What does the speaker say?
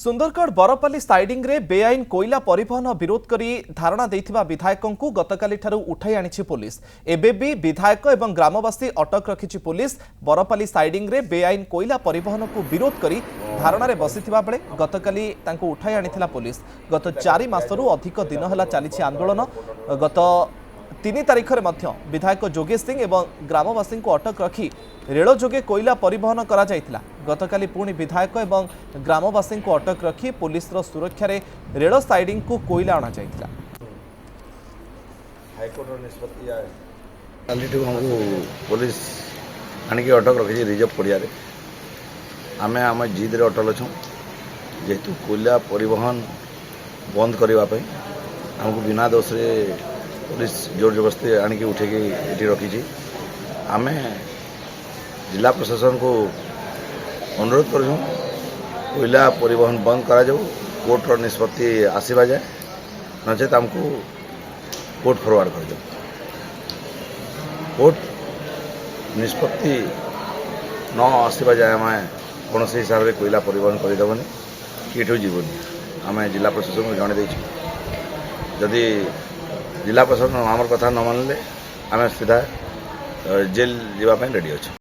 Sundargarh Barpali siding रे बेआईन कोयला परिवहन विरोध करी धारणा देथिबा विधायकों को गतकाली ठारू उठाई आनिछि पुलिस। एबे भी विधायक एवं ग्रामवासी अटक रखिछि पुलिस। बरपाली साइडिंग रे बेआईन कोयला परिवहन को विरोध करी धारणा रे बसिथिबा बेले गतकाली तांको उठाई आनिथिला पुलिस। गत 4 मासरू अधिक दिन हला चालिछि आंदोलन। गत 3 तारिख रे मध्य विधायक जोगेश सिंह एवं ग्रामवासी को अटक रखी रेल जोगे कोयला परिवहन करा जायतिला। गतकाली पुणी विधायक एवं ग्रामवासी को अटक रखी पुलिस सुरक्षा रे रेल साइडिंग को कोयला अणा जायतिला। हाईकोर्ट निष्पत्ति हमको पुलिस आनिक अटक रखी रिजर्व पड़िया आम आम जिद रे अटल छूँ जेहेतु कोयला परिवहन बंद करने हमको बिना दोष रे पुलिस जोर जबरदस्ती आनिक उठे रखी आम जिला प्रशासन को अनुरोध कर कोयला परिवहन बंद करा जाऊ कोर्टर निष्पत्ति आसवा जाए नचेत आमको कोर्ट फॉरवर्ड कर जाऊ कोर्ट निष्पत्ति न आसवा जाए आम कौन से हिसाब से कोयला परिवहन करदेवनी किठू जीवनी आम जिला प्रशासन को जन जदि जिला प्रशासन आमर कथा न मानले आम सीधा जेल जावाई रेडी अच्छे।